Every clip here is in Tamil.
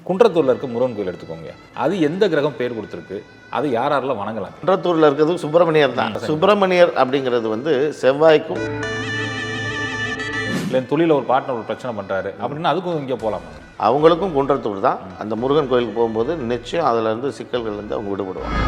குன்றத்தூரில் இருக்க முருகன் கோயில் எடுத்துக்கோங்க, அது எந்த கிரகம் பேர் கொடுத்துருக்கு, அது யாரெல்லாம் வணங்கலாம்? குன்றத்தூரில் இருக்கிறது சுப்பிரமணியர் தான். சுப்பிரமணியர் அப்படிங்கிறது வந்து செவ்வாய்க்கும் இல்லை தொழிலில் ஒரு பார்ட்னர் ஒரு பிரச்சனை பண்ணுறாரு அப்படின்னா அதுக்கும் இங்கே போகலாமா? அவங்களுக்கும் குன்றத்தூர் தான். அந்த முருகன் கோயிலுக்கு போகும்போது நிச்சயம் அதிலேருந்து சிக்கல்கள்லேருந்து அவங்க விடுபடுவாங்க.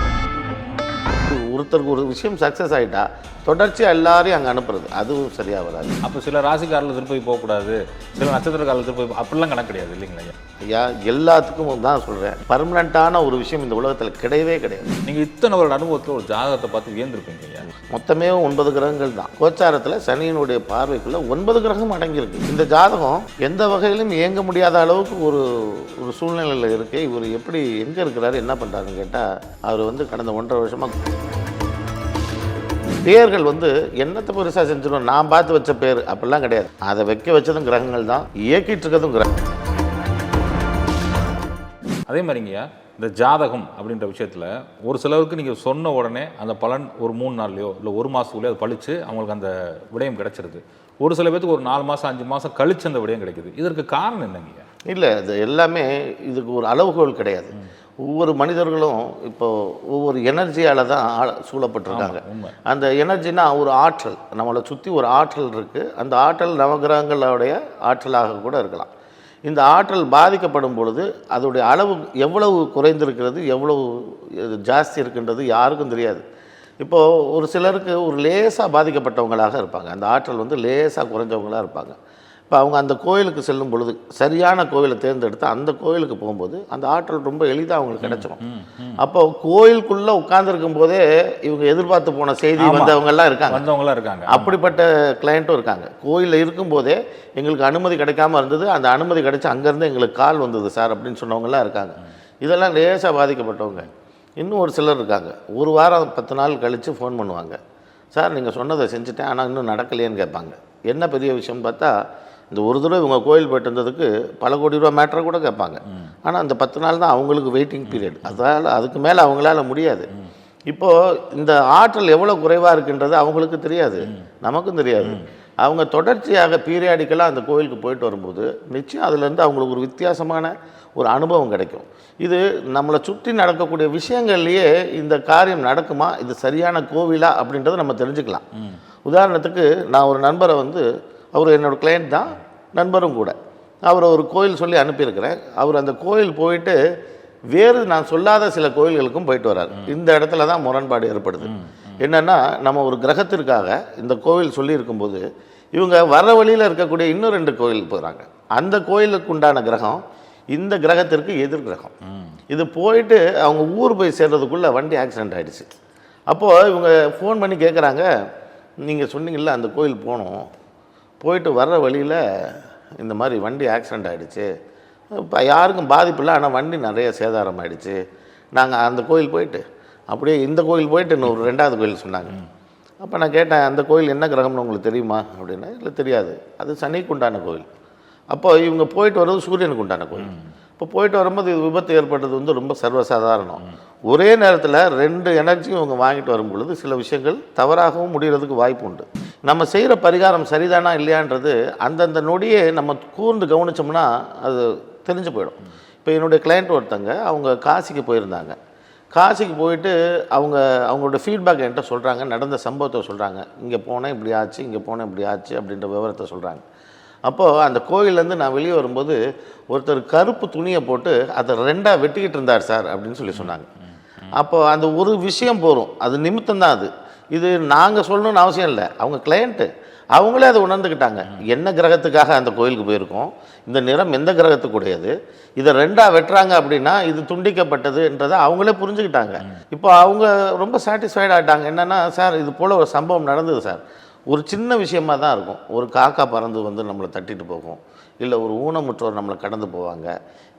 ஒருத்தருக்கு ஒரு விஷயம் சக்ஸஸ் ஆகிட்டா தொடர்ச்சியாக எல்லாரையும் அங்கே அனுப்புறது அதுவும் சரியாக வராது. அப்போ சில ராசிக்காரில் திருப்பதி போகக்கூடாது, சில நட்சத்திரக்காரில் திருப்பதி அப்படிலாம் கணக்கு கிடையாது இல்லைங்களா ஐயா? எல்லாத்துக்கும் தான் சொல்கிறேன், பர்மனண்ட்டான ஒரு விஷயம் இந்த உலகத்தில் கிடையவே கிடையாது. நீங்கள் இத்தனை ஒரு அனுபவத்தில் ஒரு ஜாதகத்தை பார்த்து வியந்திருப்பீங்க ஐயா. மொத்தமே 9 கிரகங்கள் தான். கோச்சாரத்தில் சனியினுடைய பார்வைக்குள்ளே 9 கிரகம் அடங்கியிருக்கு. இந்த ஜாதகம் எந்த வகையிலும் இயங்க முடியாத அளவுக்கு ஒரு ஒரு சூழ்நிலையில் இருக்குது. இவர் எப்படி எங்கே இருக்கிறாரு, என்ன பண்ணுறாருன்னு கேட்டால், அவர் வந்து கடந்த 1.5 வருஷமாக பேர்கள் வந்து என்னத்தை பெருசாக செஞ்சிடும், நான் பார்த்து வச்ச பேர் அப்படிலாம் கிடையாது. அதை வைக்க வச்சதும் கிரகங்கள் தான், இயக்கிட்டு இருக்கிறதும் கிரகம். அதே மாதிரிங்கய்யா, இந்த ஜாதகம் அப்படின்ற விஷயத்தில் ஒரு சிலருக்கு நீங்கள் சொன்ன உடனே அந்த பலன் ஒரு 3 நாள்லையோ இல்லை 1 மாதத்துக்குள்ளேயோ அது பழித்து அவங்களுக்கு அந்த விடயம் கிடைச்சிருது. ஒரு சில பேருக்கு ஒரு 4 மாதம் 5 மாதம் கழிச்சு அந்த விடயம் கிடைக்குது. இதற்கு காரணம் என்னங்கய்யா? இல்லை, இது எல்லாமே இதுக்கு ஒரு அளவுகோல் கிடையாது. ஒவ்வொரு மனிதர்களும் இப்போது ஒவ்வொரு எனர்ஜியால் தான் சூழப்பட்டிருக்காங்க. அந்த எனர்ஜினா ஒரு ஆற்றல், நம்மளை சுற்றி ஒரு ஆற்றல் இருக்குது. அந்த ஆற்றல் நவகிரகங்களுடைய ஆற்றலாக கூட இருக்கலாம். இந்த ஆற்றல் பாதிக்கப்படும் பொழுது அதோடைய அளவு எவ்வளவு குறைந்திருக்கிறது, எவ்வளவு ஜாஸ்தி இருக்கின்றது யாருக்கும் தெரியாது. இப்போது ஒரு சிலருக்கு ஒரு லேசாக பாதிக்கப்பட்டவங்களாக இருப்பாங்க, அந்த ஆற்றல் வந்து லேசாக குறைஞ்சவங்களாக இருப்பாங்க. இப்போ அவங்க அந்த கோயிலுக்கு செல்லும் பொழுது சரியான கோயிலை தேர்ந்தெடுத்து அந்த கோயிலுக்கு போகும்போது அந்த ஆற்றல் ரொம்ப எளிதாக அவங்களுக்கு கிடைச்சிடும். அப்போ கோயிலுக்குள்ளே உட்கார்ந்துருக்கும் போதே இவங்க எதிர்பார்த்து போன செய்தி வந்தவங்கெல்லாம் இருக்காங்க. அப்படிப்பட்ட கிளையண்ட்டும் இருக்காங்க. கோயிலில் இருக்கும்போதே எங்களுக்கு அனுமதி கிடைக்காம இருந்தது, அந்த அனுமதி கிடைச்சி அங்கேருந்து எங்களுக்கு கால் வந்தது சார் அப்படின்னு சொன்னவங்கலாம் இருக்காங்க. இதெல்லாம் லேசாக பாதிக்கப்பட்டவங்க. இன்னும் ஒரு சிலர் இருக்காங்க, 1 வாரம் 10 நாள் கழித்து ஃபோன் பண்ணுவாங்க, சார் நீங்கள் சொன்னதை செஞ்சுட்டேன் ஆனால் இன்னும் நடக்கலையேன்னு கேட்பாங்க. என்ன பெரிய விஷயம்னு பார்த்தா, இந்த ஒரு தடவை இவங்க கோயில் போய்ட்டு இருந்ததுக்கு பல கோடி ரூபா மேட்டரை கூட கேட்பாங்க. ஆனால் அந்த 10 நாள் தான் அவங்களுக்கு வெயிட்டிங் பீரியட். அதால் அதுக்கு மேலே அவங்களால முடியாது. இப்போது இந்த ஆற்றல் எவ்வளோ குறைவாக இருக்குன்றது அவங்களுக்கு தெரியாது, நமக்கும் தெரியாது. அவங்க தொடர்ச்சியாக பீரியாடிக்கலாக அந்த கோயிலுக்கு போயிட்டு வரும்போது நிச்சயம் அதுலேருந்து அவங்களுக்கு ஒரு வித்தியாசமான ஒரு அனுபவம் கிடைக்கும். இது நம்மளை சுற்றி நடக்கக்கூடிய விஷயங்கள்லேயே இந்த காரியம் நடக்குமா, இது சரியான கோவிலா அப்படின்றத நம்ம தெரிஞ்சுக்கலாம். உதாரணத்துக்கு நான் ஒரு நண்பரை வந்து, அவர் என்னோடய கிளையண்ட் தான், நண்பரும் கூட, அவரை ஒரு கோயில் சொல்லி அனுப்பியிருக்கிறேன். அவர் அந்த கோயில் போயிட்டு வேறு நான் சொல்லாத சில கோயில்களுக்கும் போயிட்டு வர்றார். இந்த இடத்துல தான் முரண்பாடு ஏற்படுது. என்னென்னா, நம்ம ஒரு கிரகத்திற்காக இந்த கோவில் சொல்லி இருக்கும்போது இவங்க வர வழியில் இருக்கக்கூடிய இன்னும் 2 கோயில் போகிறாங்க. அந்த கோயிலுக்கு உண்டான கிரகம் இந்த கிரகத்திற்கு எதிர் கிரகம். இது போயிட்டு அவங்க ஊர் போய் சேர்றதுக்குள்ளே வண்டி ஆக்சிடெண்ட் ஆகிடுச்சு. அப்போது இவங்க ஃபோன் பண்ணி கேட்குறாங்க, நீங்கள் சொன்னீங்கள்ல அந்த கோயில் போகணும், போயிட்டு வர்ற வழியில் இந்த மாதிரி வண்டி ஆக்சிடெண்ட் ஆகிடுச்சு, இப்போ யாருக்கும் பாதிப்பு இல்லை, ஆனால் வண்டி நிறைய சேதாரம் ஆகிடுச்சு. நாங்கள் அந்த கோயில் போயிட்டு அப்படியே இந்த கோயில் போயிட்டு இன்னொரு 2வது கோயில் சொன்னாங்க. அப்போ நான் கேட்டேன், அந்த கோயில் என்ன கிரகம்னு உங்களுக்கு தெரியுமா அப்படின்னா, இல்லை தெரியாது, அது சனிக்கு உண்டான கோயில். அப்போ இவங்க போயிட்டு வர்றது சூரியனுக்கு உண்டான கோயில். இப்போ போயிட்டு வரும்போது இது விபத்து ஏற்பட்டது வந்து ரொம்ப சர்வசாதாரணம். ஒரே நேரத்தில் 2 எனர்ஜியும் இவங்க வாங்கிட்டு வரும் பொழுது சில விஷயங்கள் தவறாகவும் முடிகிறதுக்கு வாய்ப்பு உண்டு. நம்ம செய்கிற பரிகாரம் சரிதானா இல்லையான்றது அந்தந்த நொடியே நம்ம கூர்ந்து கவனித்தோம்னா அது தெரிஞ்சு போயிடும். இப்போ என்னுடைய கிளையண்ட் ஒருத்தங்க, அவங்க காசிக்கு போயிருந்தாங்க. காசிக்கு போயிட்டு அவங்களோட ஃபீட்பேக் என்கிட்ட சொல்கிறாங்க, நடந்த சம்பவத்தை சொல்கிறாங்க. இங்கே போனேன் இப்படி ஆச்சு, இங்கே போனேன் இப்படி ஆச்சு அப்படின்ற விவரத்தை சொல்கிறாங்க. அப்போது அந்த கோயிலேருந்து நான் வெளியே வரும்போது ஒருத்தர் கருப்பு துணியை போட்டு அதை 2ஆக வெட்டிக்கிட்டு இருந்தார் சார் அப்படின்னு சொல்லி சொன்னாங்க. அப்போது அந்த ஒரு விஷயம் போகும், அது நிமித்தம்தான். அது இது நாங்கள் சொல்லணும்னு அவசியம் இல்லை, அவங்க கிளையண்ட்டு அவங்களே அதை உணர்ந்துக்கிட்டாங்க. என்ன கிரகத்துக்காக அந்த கோயிலுக்கு போயிருக்கோம், இந்த நிறம் எந்த கிரகத்துக்குடையது, இதை 2ஆக வெட்டுறாங்க அப்படின்னா இது துண்டிக்கப்பட்டதுன்றதை அவங்களே புரிஞ்சுக்கிட்டாங்க. இப்போ அவங்க ரொம்ப சாட்டிஸ்ஃபைட் ஆகிட்டாங்க. என்னென்னா, சார் இது போல் ஒரு சம்பவம் நடந்தது சார், ஒரு சின்ன விஷயமாக தான் இருக்கும், ஒரு காக்கா பறந்து வந்து நம்மளை தட்டிட்டு போகும், இல்லை ஒரு ஊனமுற்றோர் நம்மளை கடந்து போவாங்க.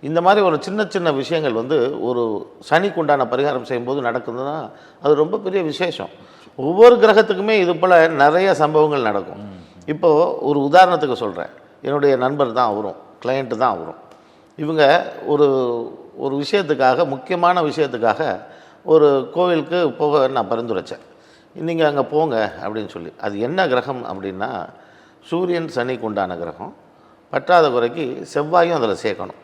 இந்த மாதிரி ஒரு சின்ன சின்ன விஷயங்கள் வந்து ஒரு சனிக்குண்டான பரிகாரம் செய்யும்போது நடக்குதுன்னா அது ரொம்ப பெரிய விசேஷம். ஒவ்வொரு கிரகத்துக்குமே இது போல் நிறைய சம்பவங்கள் நடக்கும். இப்போது ஒரு உதாரணத்துக்கு சொல்கிறேன், என்னுடைய நண்பர் தான் அவரும், கிளையண்ட்டு தான் அவரும். இவங்க ஒரு விஷயத்துக்காக, முக்கியமான விஷயத்துக்காக ஒரு கோவிலுக்கு போக நான் பரிந்துரைச்சேன். நீங்கள் அங்கே போங்க அப்படின்னு சொல்லி. அது என்ன கிரகம் அப்படின்னா, சூரியன் சனிக்கு உண்டான கிரகம். பற்றாத குறைக்கு செவ்வாயும் அதில் சேர்க்கணும்.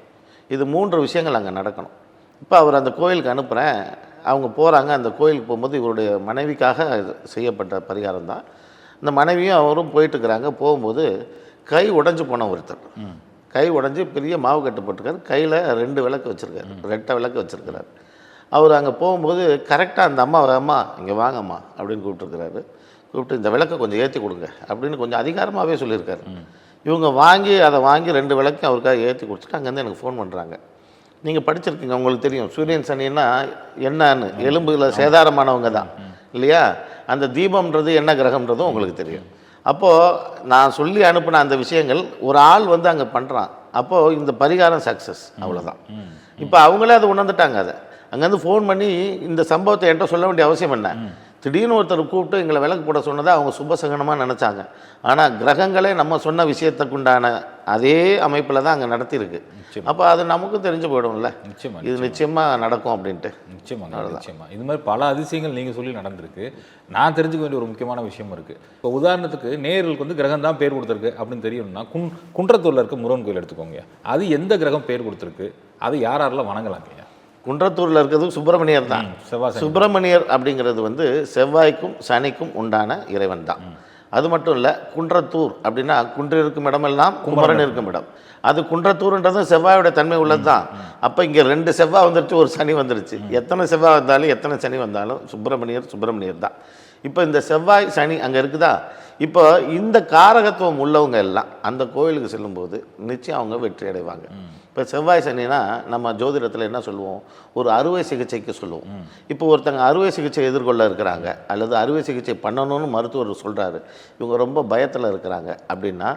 இது 3 விஷயங்கள் அங்கே நடக்கணும். இப்போ அவர் அந்த கோயிலுக்கு அனுப்புகிறேன், அவங்க போகிறாங்க. அந்த கோயிலுக்கு போகும்போது இவருடைய மனைவிக்காக செய்யப்பட்ட பரிகாரம் தான். இந்த மனைவியும் அவரும் போயிட்டுருக்கிறாங்க. போகும்போது கை உடைஞ்சு போன ஒருத்தர், கை உடைஞ்சி பெரிய மாவு கட்டு போட்டிருக்காரு, கையில் 2 விளக்கு வச்சுருக்காரு, 2 விளக்கு வச்சுருக்கிறாரு. அவர் அங்கே போகும்போது கரெக்டாக அந்த அம்மா இங்கே வாங்கம்மா அப்படின்னு கூப்பிட்டுருக்கிறாரு. கூப்பிட்டு இந்த விளக்கை கொஞ்சம் ஏற்றி கொடுங்க அப்படின்னு கொஞ்சம் அதிகாரமாகவே சொல்லியிருக்காரு. இவங்க அதை வாங்கி 2 விளக்கையும் அவருக்காக ஏற்றி கொடுத்துட்டு அங்கேருந்து எனக்கு ஃபோன் பண்ணுறாங்க. நீங்கள் படிச்சிருக்கீங்க, உங்களுக்கு தெரியும் சூரியன் சனின்னா என்னன்னு, எலும்புகளை சேதாரமானவங்க தான் இல்லையா? அந்த தீபம்ன்றது என்ன கிரகம்ன்றதும் உங்களுக்கு தெரியும். அப்போது நான் சொல்லி அனுப்பின அந்த விஷயங்கள் ஒரு ஆள் வந்து அங்கே பண்ணுறான். அப்போது இந்த பரிகாரம் சக்ஸஸ், அவ்வளோதான். இப்போ அவங்களே அதை உணர்ந்துட்டாங்க. அதை அங்கேருந்து ஃபோன் பண்ணி இந்த சம்பவத்தை என்கிட்ட சொல்ல வேண்டிய அவசியம் என்ன? திடீர்னு ஒருத்தர் கூப்பிட்டு எங்களை விளக்கு போட சொன்னதை அவங்க சுபசகனமாக நினச்சாங்க. ஆனால் கிரகங்களே நம்ம சொன்ன விஷயத்துக்குண்டான அதே அமைப்பில் தான் அங்கே நடத்தியிருக்கு. அப்போ அது நமக்கும் தெரிஞ்சு போயிடும்ல, இது நிச்சயமாக நடக்கும் அப்படின்ட்டு. நிச்சயமாக இது மாதிரி பல அதிசயங்கள் நீங்கள் சொல்லி நடந்திருக்கு. நான் தெரிஞ்சுக்க வேண்டிய ஒரு முக்கியமான விஷயம் இருக்குது. இப்போ உதாரணத்துக்கு நேர்களுக்கு வந்து கிரகம் தான் பேர் கொடுத்துருக்கு அப்படின்னு தெரியணும்னா குன்றத்தூரில் இருக்க முருகன் கோயில் எடுத்துக்கோங்க. அது எந்த கிரகம் பேர் கொடுத்துருக்கு, அது யாரெல்லாம் வணங்கலாங்க? குன்றத்தூரில் இருக்கிறது சுப்பிரமணியர் தான். சுப்பிரமணியர் அப்படிங்கிறது வந்து செவ்வாய்க்கும் சனிக்கும் உண்டான இறைவன் தான். அது மட்டும் இல்லை, குன்றத்தூர் அப்படின்னா குன்று இருக்கும் இடமெல்லாம் குமரன் இருக்கும் இடம். அது குன்றத்தூர்ன்றது செவ்வாயோட தன்மை உள்ளது தான். அப்போ இங்கே 2 செவ்வாய் வந்துருச்சு, ஒரு சனி வந்துருச்சு. எத்தனை செவ்வாய் வந்தாலும் எத்தனை சனி வந்தாலும் சுப்பிரமணியர் தான். இப்போ இந்த செவ்வாய் சனி அங்கே இருக்குதா, இப்போ இந்த காரகத்துவம் உள்ளவங்க எல்லாம் அந்த கோயிலுக்கு செல்லும்போது நிச்சயம் அவங்க வெற்றி அடைவாங்க. இப்போ செவ்வாய் சனினா நம்ம ஜோதிடத்தில் என்ன சொல்லுவோம், ஒரு அறுவை சிகிச்சைக்கு சொல்லுவோம். இப்போ ஒருத்தங்க அறுவை சிகிச்சை எதிர்கொள்ள இருக்கிறாங்க, அல்லது அறுவை சிகிச்சை பண்ணணும்னு மருத்துவர் சொல்கிறாரு, இவங்க ரொம்ப பயத்தில் இருக்கிறாங்க அப்படின்னா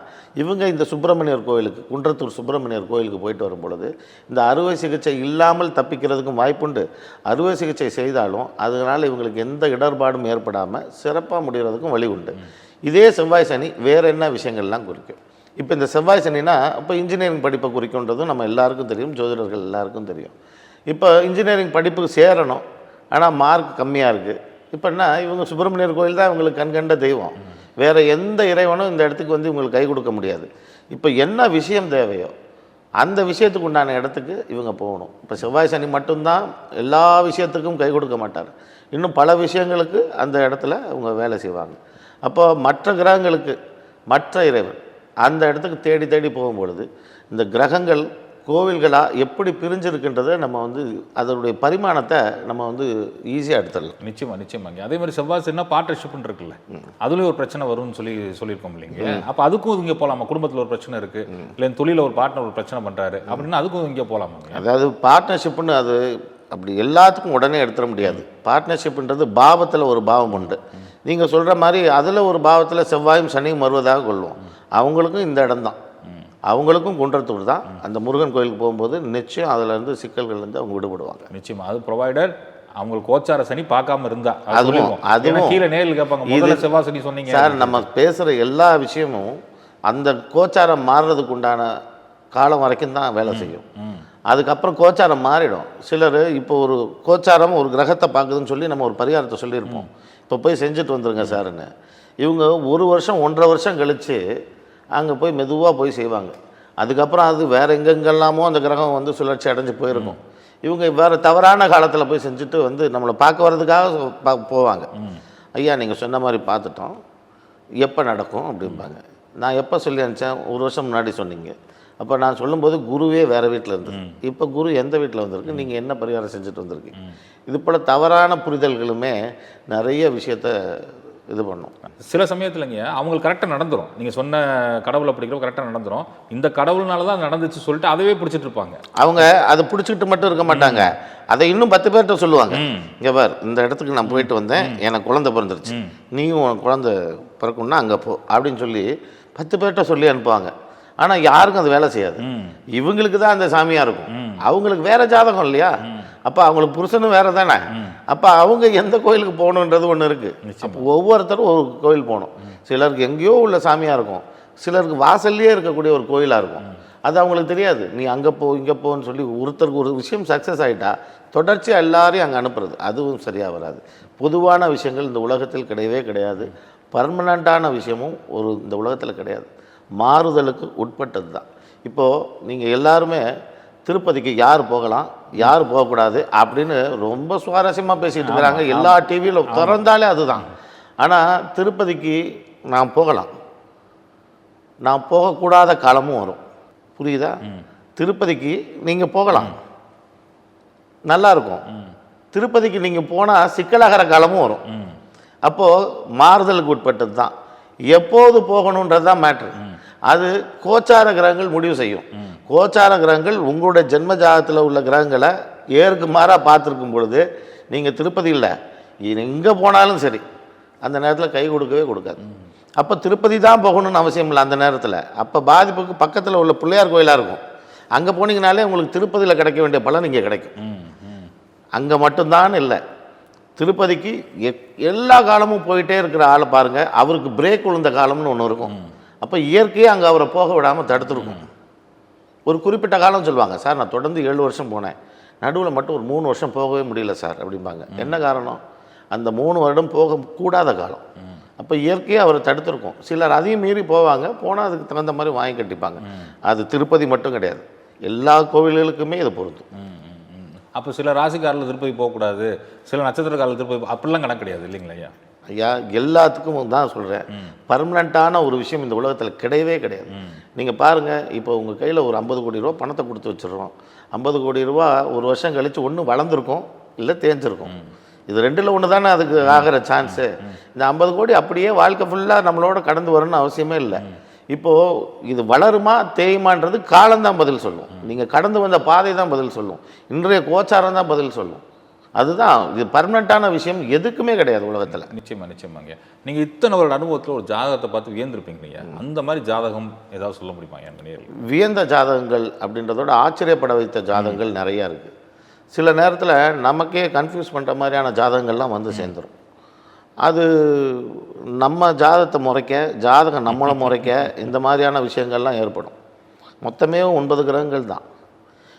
இவங்க இந்த சுப்பிரமணியர் கோயிலுக்கு, குன்றத்தூர் சுப்பிரமணியர் கோயிலுக்கு போயிட்டு வரும் பொழுது இந்த அறுவை சிகிச்சை இல்லாமல் தப்பிக்கிறதுக்கும் வாய்ப்புண்டு. அறுவை சிகிச்சை செய்தாலும் அதனால் இவங்களுக்கு எந்த இடர்பாடும் ஏற்படாமல் சிறப்பாக முடிகிறதுக்கும் வழி உண்டு. இதே செவ்வாய் சனி வேறு என்ன விஷயங்கள்லாம் குறிக்கும்? இப்போ இந்த செவ்வாய் சனினா இப்போ இன்ஜினியரிங் படிப்பை குறிக்குன்றதும் நம்ம எல்லாருக்கும் தெரியும், ஜோதிடர்கள் எல்லாருக்கும் தெரியும். இப்போ இன்ஜினியரிங் படிப்புக்கு சேரணும், ஆனால் மார்க் கம்மியாக இருக்குது. இப்போன்னா இவங்க சுப்பிரமணியர் கோயில் தான் இவங்களுக்கு கண்கண்ட தெய்வம். வேறு எந்த இறைவனும் இந்த இடத்துக்கு வந்து இவங்களுக்கு கை கொடுக்க முடியாது. இப்போ என்ன விஷயம் தேவையோ அந்த விஷயத்துக்கு உண்டான இடத்துக்கு இவங்க போகணும். இப்போ செவ்வாய் சனி மட்டும்தான் எல்லா விஷயத்துக்கும் கை கொடுக்க மாட்டார், இன்னும் பல விஷயங்களுக்கு அந்த இடத்துல அவங்க வேலை செய்வாங்க. அப்போ மற்ற கிரகங்களுக்கு மற்ற இறைவன் அந்த இடத்துக்கு தேடி தேடி போகும்பொழுது இந்த கிரகங்கள் கோவில்களாக எப்படி பிரிஞ்சிருக்குன்றதை நம்ம வந்து அதனுடைய பரிமாணத்தை நம்ம வந்து ஈஸியாக எடுத்துடலாம். நிச்சயமாங்க. அதே மாதிரி செவ்வாய் சனினா பார்ட்னர்ஷிப்னு இருக்குல்ல, அதுலேயும் ஒரு பிரச்சனை வரும்னு சொல்லியிருக்கோம் இல்லைங்க. அப்போ அதுக்கும் இங்கே போகலாமா? குடும்பத்தில் ஒரு பிரச்சனை இருக்குது, இல்லை தொழிலில் ஒரு பார்ட்னர் ஒரு பிரச்சனை பண்ணுறாரு அப்படின்னா அதுக்கும் இங்கே போகலாமாங்க? அதாவது பார்ட்னர்ஷிப்னு அது அப்படி எல்லாத்துக்கும் உடனே எடுத்துட முடியாது. பார்ட்னர்ஷிப்ன்றது பாவத்தில் ஒரு பாவம் உண்டு. நீங்கள் சொல்கிற மாதிரி அதில் ஒரு பாவத்தில் செவ்வாயும் சனியும் வருவதாக கொள்வோம். அவங்களுக்கும் இந்த இடம் தான், அவங்களுக்கும் குன்றத்தூர் தான். அந்த முருகன் கோயிலுக்கு போகும்போது நிச்சயம் அதுலேருந்து சிக்கல்கள்லேருந்து அவங்க விடுபடுவாங்க. நிச்சயமாக. அது ப்ரொவைடர் அவங்களுக்கு கோச்சார சனி பார்க்காம இருந்தா அதுவும் கீழே நேரில் கேட்பாங்க. முதல்ல செவ்வாய் சனி சொன்னீங்க சார், நம்ம பேசுகிற எல்லா விஷயமும் அந்த கோச்சாரம் மாறுறதுக்கு உண்டான காலம் வரைக்கும் தான் வேலை செய்யும். அதுக்கப்புறம் கோச்சாரம் மாறிடும். சிலர் இப்போ ஒரு கோச்சாரம் ஒரு கிரகத்தை பார்க்குதுன்னு சொல்லி நம்ம ஒரு பரிகாரத்தை சொல்லியிருப்போம், இப்போ போய் செஞ்சுட்டு வந்துருங்க சார்ன்னு. இவங்க 1 வருஷம் 1.5 வருஷம் கழித்து அங்கே போய் மெதுவாக போய் செய்வாங்க. அதுக்கப்புறம் அது வேறு எங்கெங்கெல்லாமோ அந்த கிரகம் வந்து சுழற்சி அடைஞ்சு போயிருக்கும். இவங்க வேறு தவறான காலத்தில் போய் செஞ்சுட்டு வந்து நம்மளை பார்க்க வர்றதுக்காக போவாங்க. ஐயா நீங்கள் சொன்ன மாதிரி பார்த்துட்டோம், எப்போ நடக்கும் அப்படிம்பாங்க. நான் எப்போ சொல்லி அனுப்பிச்சேன்? 1 வருஷம் முன்னாடி சொன்னீங்க. அப்போ நான் சொல்லும்போது குருவே வேறு வீட்டில் இருந்தது, இப்போ குரு எந்த வீட்டில் வந்திருக்கு, நீங்கள் என்ன பரிகாரம் செஞ்சுட்டு வந்திருக்கீங்க? இது போல் தவறான புரிதல்களுமே நிறைய விஷயத்தை இது பண்ணும். சில சமயத்துலங்க அவங்களுக்கு கரெக்டாக நடந்துடும். நீங்கள் சொன்ன கடவுளை பிடிக்கிறோம் கரெக்டாக நடந்துடும். இந்த கடவுள்னால தான் நடந்துச்சு சொல்லிட்டு அதவே பிடிச்சிட்டு இருப்பாங்க. அவங்க அதை பிடிச்சிக்கிட்டு மட்டும் இருக்க மாட்டாங்க, அதை இன்னும் 10 பேர்கிட்ட சொல்லுவாங்க. இங்கே பார், இந்த இடத்துக்கு நான் போயிட்டு வந்தேன், எனக்கு குழந்தை பிறந்துருச்சு, நீயும் உனக்கு குழந்தை பிறக்கணும்னா அங்கே போ அப்படின்னு சொல்லி 10 பேர்கிட்ட சொல்லி அனுப்புவாங்க. ஆனால் யாருக்கும் அது வேலை செய்யாது. இவங்களுக்கு தான் அந்த சாமியாக இருக்கும், அவங்களுக்கு வேற ஜாதகம் இல்லையா? அப்போ அவங்களுக்கு புருஷனும் வேறு தானே. அப்போ அவங்க எந்த கோயிலுக்கு போகணுன்றது ஒன்று இருக்குது. அப்போ ஒவ்வொருத்தரும் ஒரு கோயில் போகணும். சிலருக்கு எங்கேயோ உள்ள சாமியாக இருக்கும், சிலருக்கு வாசல்லையே இருக்கக்கூடிய ஒரு கோயிலாக இருக்கும். அது அவங்களுக்கு தெரியாது. நீ அங்கே போ இங்கே போன்னு சொல்லி ஒருத்தருக்கு ஒரு விஷயம் சக்ஸஸ் ஆகிட்டா தொடர்ச்சியாக எல்லாரையும் அங்கே அனுப்புறது அதுவும் சரியாக வராது. பொதுவான விஷயங்கள் இந்த உலகத்தில் கிடையவே கிடையாது. பர்மனண்ட்டான விஷயமும் இந்த உலகத்தில் கிடையாது. மாறுதலுக்கு உட்பட்டது தான். இப்போது நீங்கள் எல்லாருமே திருப்பதிக்கு யார் போகலாம் யார் போகக்கூடாது அப்படின்னு ரொம்ப சுவாரஸ்யமாக பேசிகிட்டு இருக்கிறாங்க. எல்லா டிவியில் திறந்தாலே அதுதான். ஆனால் திருப்பதிக்கு நான் போகலாம், நான் போகக்கூடாத காலமும் வரும். புரியுதா? திருப்பதிக்கு நீங்கள் போகலாம், நல்லாயிருக்கும். திருப்பதிக்கு நீங்கள் போனால் சிக்கலாகிற காலமும் வரும். அப்போது மாறுதலுக்கு உட்பட்டது தான். எப்போது போகணுன்றது தான் மேட்ரு. அது கோச்சார கிரகங்கள் முடிவு செய்யும். கோச்சார கிரகங்கள் உங்களுடைய ஜென்ம ஜாதகத்தில் உள்ள கிரகங்களை ஏற்கு மாறாக பார்த்துருக்கும் பொழுது நீங்கள் திருப்பதி இல்லை எங்கே போனாலும் சரி அந்த நேரத்தில் கை கொடுக்கவே கொடுக்காது. அப்போ திருப்பதி தான் போகணும்னு அவசியம் இல்லை அந்த நேரத்தில். அப்போ பாதிப்புக்கு பக்கத்தில் உள்ள பிள்ளையார் கோயிலாக இருக்கும், அங்கே போனீங்கனாலே உங்களுக்கு திருப்பதியில் கிடைக்க வேண்டிய பலன் இங்கே கிடைக்கும். அங்கே மட்டும்தான் இல்லை, திருப்பதிக்கு எல்லா காலமும் போயிட்டே இருக்கிற ஆளை பாருங்கள், அவருக்கு பிரேக் விழுந்த காலம்னு ஒன்று இருக்கும். அப்போ இயற்கையே அங்கே அவரை போக விடாமல் தடுத்துருக்கும். ஒரு குறிப்பிட்ட காலம் சொல்லுவாங்க, சார் நான் தொடர்ந்து 7 வருஷம் போனேன், நடுவில் மட்டும் ஒரு 3 வருஷம் போகவே முடியல சார் அப்படிம்பாங்க. என்ன காரணம்? அந்த 3 வருடம் போகக்கூடாத காலம். அப்போ இயற்கையாக அவரை தடுத்துருக்கும். சிலர் அதையும் மீறி போவாங்க, போனால் அதுக்கு தகுந்த மாதிரி வாங்கி கட்டிப்பாங்க. அது திருப்பதி மட்டும் கிடையாது, எல்லா கோவில்களுக்குமே இது பொருந்தும். அப்போ சில ராசிக்காரில் திருப்பதி போகக்கூடாது, சில நட்சத்திரக்காரில் திருப்பதி அப்படிலாம் கணக்கு கிடையாது இல்லைங்களா ஐயா? ஐயா எல்லாத்துக்கும் தான் சொல்கிறேன், பர்மனண்ட்டான ஒரு விஷயம் இந்த உலகத்தில் கிடையவே கிடையாது. நீங்கள் பாருங்கள், இப்போ உங்கள் கையில் ஒரு 50 கோடி ரூபா பணத்தை கொடுத்து வச்சுருறோம். 50 கோடி ரூபா ஒரு வருஷம் கழித்து ஒன்று வளர்ந்துருக்கும், இல்லை தேஞ்சிருக்கும். இது ரெண்டில் ஒன்று தானே அதுக்கு ஆகிற சான்ஸு. இந்த 50 கோடி அப்படியே வாழ்க்கை ஃபுல்லாக நம்மளோட கடந்து வரணும்னு அவசியமே இல்லை. இப்போது இது வளருமா தேயுமான்றது காலம்தான் பதில் சொல்லும், நீங்கள் கடந்து வந்த பாதை தான் பதில் சொல்லும், இன்றைய கோச்சாரம் தான் பதில் சொல்லும். அதுதான் இது பர்மனண்ட்டான விஷயம் எதுக்குமே கிடையாது உலகத்தில். நிச்சயமாங்க. நீங்கள் இத்தனை வருட அனுபவத்தில் ஒரு ஜாதகத்தை பார்த்து வியந்திருப்பீங்க ஐயா, அந்த மாதிரி ஜாதகம் ஏதாவது சொல்ல முடியுமா என் நேரில்? வியந்த ஜாதகங்கள் அப்படின்றதோட ஆச்சரியப்பட வைத்த ஜாதகங்கள் நிறையா இருக்குது. சில நேரத்தில் நமக்கே கன்ஃபியூஸ் பண்ணுற மாதிரியான ஜாதகங்கள்லாம் வந்து சேர்ந்துடும். அது நம்ம ஜாதகத்தை முறைக்க, ஜாதகம் நம்மளை முறைக்க இந்த மாதிரியான விஷயங்கள்லாம் ஏற்படும். மொத்தமே 9 கிரகங்கள் தான்.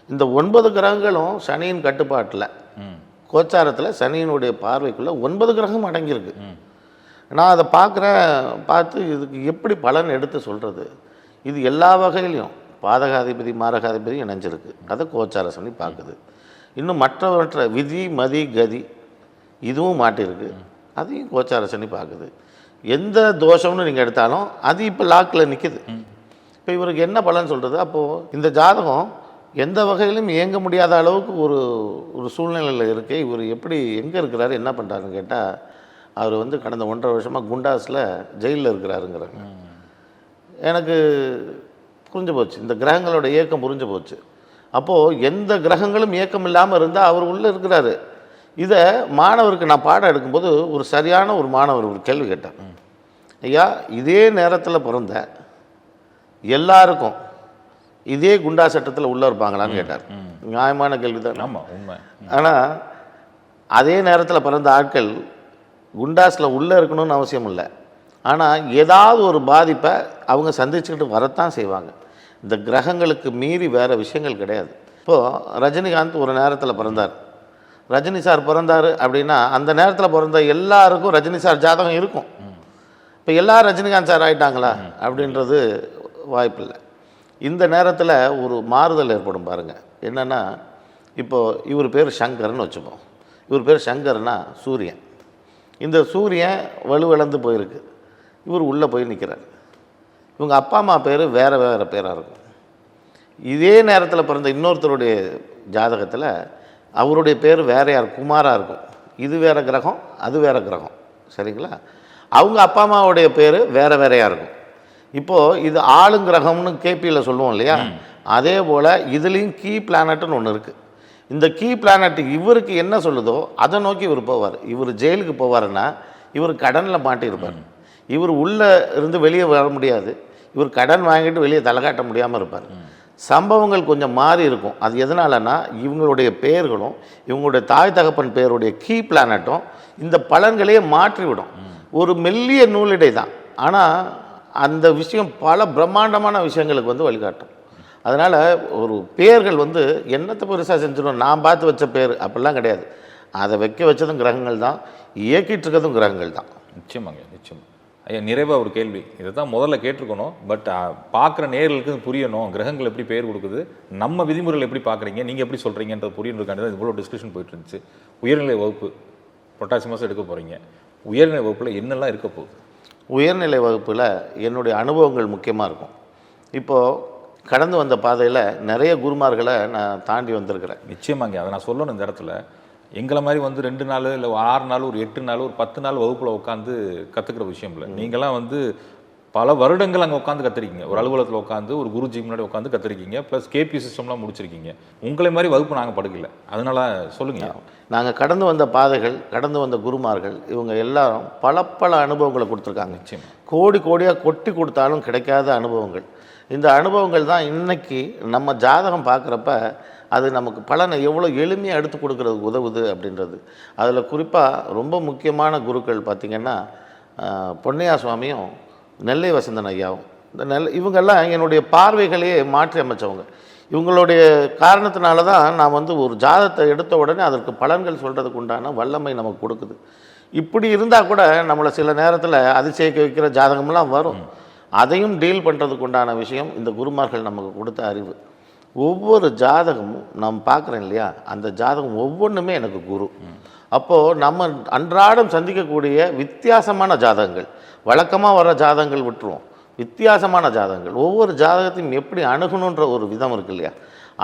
இந்த 9 கிரகங்களும் சனியின் கட்டுப்பாட்டில், கோச்சாரத்தில் சனியினுடைய பார்வைக்குள்ளே 9 கிரகம் அடங்கியிருக்கு. நான் அதை பார்த்து இதுக்கு எப்படி பலன் எடுத்து சொல்கிறது? இது எல்லா வகையிலையும் பாதகாதிபதி மாரகாதிபதி இணைஞ்சிருக்கு, அதை கோச்சார சனி பார்க்குது. இன்னும் மற்ற விதி மதி கதி இதுவும் மாட்டிருக்கு, அதையும் கோச்சார சனி பார்க்குது. எந்த தோஷம்னு நீங்கள் எடுத்தாலும் அது இப்போ லாக்கில் நிற்கிது. இப்போ இவருக்கு என்ன பலன் சொல்கிறது? அப்போது இந்த ஜாதகம் எந்த வகையிலும் இயங்க முடியாத அளவுக்கு ஒரு சூழ்நிலையில் இருக்குது. இவர் எப்படி எங்கே இருக்கிறாரு, என்ன பண்ணுறாருன்னு கேட்டால், அவர் வந்து கடந்த 1.5 வருஷமாக குண்டாஸில் ஜெயிலில் இருக்கிறாருங்கிறாங்க. எனக்கு புரிஞ்சு போச்சு, இந்த கிரகங்களோட இயக்கம் புரிஞ்சு போச்சு. அப்போது எந்த கிரகங்களும் இயக்கம் இல்லாமல் இருந்தால் அவர் உள்ளே இருக்கிறாரு. இதை மாணவருக்கு நான் பாடம் எடுக்கும்போது ஒரு சரியான ஒரு மாணவர் ஒரு கேள்வி கேட்டார், ஐயா இதே நேரத்தில் பிறந்த எல்லாருக்கும் இதே குண்டா சட்டத்தில் உள்ளே இருப்பாங்களான்னு கேட்டார். நியாயமான கேள்வி தான். ஆமாம், உண்மை. ஆனால் அதே நேரத்தில் பிறந்த ஆட்கள் குண்டாஸில் உள்ளே இருக்கணும்னு அவசியம் இல்லை, ஆனால் ஏதாவது ஒரு பாதிப்பை அவங்க சந்திச்சுக்கிட்டு வரத்தான் செய்வாங்க. இந்த கிரகங்களுக்கு மீறி வேறு விஷயங்கள் கிடையாது. இப்போது ரஜினிகாந்த் ஒரு நேரத்தில் பிறந்தார், ரஜினி சார் பிறந்தார் அப்படின்னா அந்த நேரத்தில் பிறந்த எல்லாருக்கும் ரஜினி சார் ஜாதகம் இருக்கும். இப்போ எல்லாரும் ரஜினிகாந்த் சார் ஆகிட்டாங்களா அப்படின்றது வாய்ப்பில்லை. இந்த நேரத்தில் ஒரு மாறுதல் ஏற்படும் பாருங்கள். என்னென்னா, இப்போது இவர் பேர் சங்கர்னு வச்சுப்போம். இவர் பேர் சங்கர்னா சூரியன். இந்த சூரியன் வலுவிழந்து போயிருக்கு, இவர் உள்ளே போய் நிற்கிறார். இவங்க அப்பா அம்மா பேர் வேறு வேறு பேராக இருக்கும். இதே நேரத்தில் பிறந்த இன்னொருத்தருடைய ஜாதகத்தில் அவருடைய பேர் வேற யார், குமாராக இருக்கும். இது வேறு கிரகம், அது வேறு கிரகம், சரிங்களா? அவங்க அப்பா அம்மாவுடைய பேர் வேறு வேறையாக இருக்கும். இப்போது இது ஆளுங்கிரகம்னு கேபியில் சொல்லுவோம் இல்லையா, அதே போல் இதுலேயும் கீ பிளானட்டுன்னு ஒன்று இருக்குது. இந்த கீ பிளானட்டு இவருக்கு என்ன சொல்லுதோ அதை நோக்கி இவர் போவார். இவர் ஜெயிலுக்கு போவாருன்னா இவர் கடனில் மாட்டியிருப்பார். இவர் உள்ளே இருந்து வெளியே வர முடியாது, இவர் கடன் வாங்கிட்டு வெளியே தலை காட்ட முடியாமல் இருப்பார். சம்பவங்கள் கொஞ்சம் மாறி இருக்கும். அது எதனாலன்னா இவங்களுடைய பெயர்களும் இவங்களுடைய தாய் தகப்பன் பெயருடைய கீ பிளானட்டும் இந்த பலன்களையே மாற்றிவிடும். ஒரு மெல்லிய நூலிடை தான், ஆனால் அந்த விஷயம் பல பிரம்மாண்டமான விஷயங்களுக்கு வந்து வழிகாட்டும். அதனால் ஒரு பேர்கள் வந்து என்னத்தை பெருசாக செஞ்சிடும், நான் பார்த்து வச்ச பேர் அப்படிலாம் கிடையாது. அதை வைக்க வச்சதும் கிரகங்கள் தான், இயக்கிட்டு இருக்கிறதும் கிரகங்கள் தான். நிச்சயமாங்க, நிச்சயம். ஐயா நிறைவாக ஒரு கேள்வி, இதை தான் முதல்ல கேட்டிருக்கணும். பட் பார்க்குற நேர்களுக்கு இது புரியணும். கிரகங்கள் எப்படி பேர் கொடுக்குது, நம்ம விதிமுறைகள் எப்படி பார்க்குறீங்க, நீங்கள் எப்படி சொல்கிறீங்கன்றது புரியணுக்காண்டி தான் இவ்வளோ டிஸ்கஷன் போயிட்டு இருந்துச்சு. உயர்நிலை வகுப்பு புரட்டாசி மாதம் எடுக்க போகிறீங்க. உயர்நிலை வகுப்பில் என்னெல்லாம் இருக்க போகுது? உயர்நிலை வகுப்பில் என்னுடைய அனுபவங்கள் முக்கியமாக இருக்கும். இப்போது கடந்து வந்த பாதையில் நிறைய குருமார்களை நான் தாண்டி வந்திருக்கிறேன். நிச்சயமாங்க, அதை நான் சொல்லணும் இந்த இடத்துல. எங்களை மாதிரி வந்து 2 நாள் இல்லை 6 நாள், ஒரு 8 நாள், ஒரு 10 நாள் வகுப்பில் உட்காந்து கற்றுக்கிற விஷயம் இல்லை. நீங்களாம் வந்து பல வருடங்கள் அங்கே உட்காந்து கற்றுருக்கீங்க. ஒரு அலுவலகத்தில் உட்காந்து ஒரு குருஜி முன்னாடி உட்காந்து கற்றுருக்கீங்க. ப்ளஸ் கேபி சிஸ்டம்லாம் முடிச்சிருக்கீங்க. உங்களை மாதிரி வகுப்பு நாங்கள் படுக்கல. அதனால் சொல்லுங்கள். நாங்கள் கடந்து வந்த பாதைகள், கடந்து வந்த குருமார்கள், இவங்க எல்லாரும் பல அனுபவங்களை கொடுத்துருக்காங்க. நிச்சயம் கோடி கோடியாக கொட்டி கொடுத்தாலும் கிடைக்காத அனுபவங்கள். இந்த அனுபவங்கள் தான் இன்றைக்கி நம்ம ஜாதகம் பார்க்குறப்ப அது நமக்கு பலனை எவ்வளோ எளிமையாக எடுத்து கொடுக்கறதுக்கு உதவுது அப்படின்றது. அதில் குறிப்பாக ரொம்ப முக்கியமான குருக்கள் பார்த்திங்கன்னா பொன்னையா சுவாமியும் நெல்லை வசந்தன் ஐயாவும். இந்த இவங்கெல்லாம் என்னுடைய பார்வைகளையே மாற்றி அமைச்சவங்க. இவங்களுடைய காரணத்தினால தான் நான் வந்து ஒரு ஜாதகத்தை எடுத்த உடனே அதற்கு பலன்கள் சொல்கிறதுக்கு உண்டான வல்லமை நமக்கு கொடுக்குது. இப்படி இருந்தால் கூட நம்மளை சில நேரத்தில் அதிசயிக்க வைக்கிற ஜாதகம்லாம் வரும். அதையும் டீல் பண்ணுறதுக்கு உண்டான விஷயம் இந்த குருமார்கள் நமக்கு கொடுத்த அறிவு. ஒவ்வொரு ஜாதகமும் நாம் பார்க்குறேன் இல்லையா, அந்த ஜாதகம் ஒவ்வொன்றுமே எனக்கு குரு. அப்போது நம்ம அன்றாடம் சந்திக்கக்கூடிய வித்தியாசமான ஜாதகங்கள், வழக்கமாக வர ஜாதகங்கள் விட்டுருவோம், வித்தியாசமான ஜாதகங்கள், ஒவ்வொரு ஜாதகத்தையும் எப்படி அணுகணுன்ற ஒரு விதம் இருக்கு இல்லையா,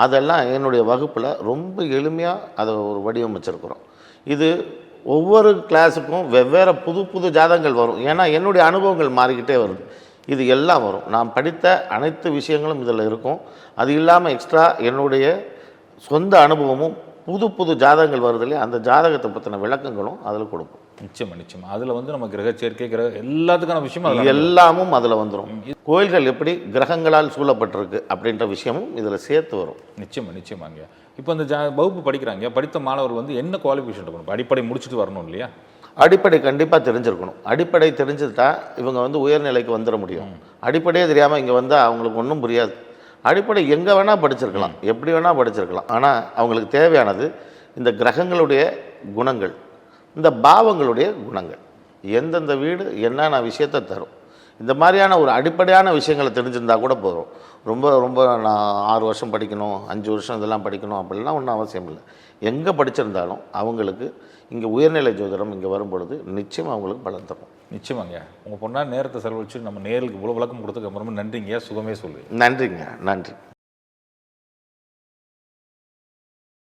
அதெல்லாம் என்னுடைய வகுப்பில் ரொம்ப எளிமையாக அதை ஒரு வடிவமைச்சிருக்கிறோம். இது ஒவ்வொரு கிளாஸுக்கும் வெவ்வேறு புது ஜாதகங்கள் வரும். ஏன்னா என்னுடைய அனுபவங்கள் மாறிக்கிட்டே வருது. இது எல்லாம் வரும். நான் படித்த அனைத்து விஷயங்களும் இதில் இருக்கும். அது இல்லாமல் எக்ஸ்ட்ரா என்னுடைய சொந்த அனுபவமும் புது ஜாதகங்கள் வருது இல்லையா, அந்த ஜாதகத்தை பற்றின விளக்கங்களும் அதில் கொடுப்போம். நிச்சயமாக அதில் வந்து நம்ம கிரக சேர்க்கை, எல்லாத்துக்கான விஷயம் எல்லாமும் அதில் வந்துடும். கோயில்கள் எப்படி கிரகங்களால் சூழப்பட்டிருக்கு அப்படின்ற விஷயமும் இதில் சேர்த்து வரும். நிச்சயமாங்க. இப்போ இந்த வகுப்பு படிக்கிறாங்க, படித்த மாணவர்கள் வந்து என்ன குவாலிஃபிகேஷன் இருக்கணும்? அடிப்படை முடிச்சுட்டு வரணும் இல்லையா? அடிப்படை கண்டிப்பாக தெரிஞ்சிருக்கணும். அடிப்படை தெரிஞ்சுட்டா இவங்க வந்து உயர்நிலைக்கு வந்துட முடியும். அடிப்படையே தெரியாமல் இங்கே வந்தால் அவங்களுக்கு ஒன்றும் புரியாது. அடிப்படை எங்கே வேணால் படிச்சிருக்கலாம், எப்படி வேணால் படிச்சிருக்கலாம். ஆனால் அவங்களுக்கு தேவையானது இந்த கிரகங்களுடைய குணங்கள், இந்த பாவங்களுடைய குணங்கள், எந்தெந்த வீடு என்னென்ன விஷயத்தை தரும், இந்த மாதிரியான ஒரு அடிப்படையான விஷயங்களை தெரிஞ்சிருந்தால் கூட போதும். ரொம்ப நான் 6 வருஷம் படிக்கணும், 5 வருஷம் இதெல்லாம் படிக்கணும் அப்படிலாம் ஒன்றும் அவசியம் இல்லை. எங்கே படிச்சிருந்தாலும் அவங்களுக்கு இங்கே உயர்நிலை ஜோதிடம் இங்கே வரும்பொழுது நிச்சயம் அவங்களுக்கு பலன் தரும். நிச்சயமாங்க. உங்கள் பொண்ணாக நேரத்தை செலவழிச்சு நம்ம நேருக்கு இவ்வளோ விளக்கம் கொடுத்ததுக்கு ரொம்ப நன்றிங்க. சுகமே சொல்லு. நன்றிங்க. நன்றி.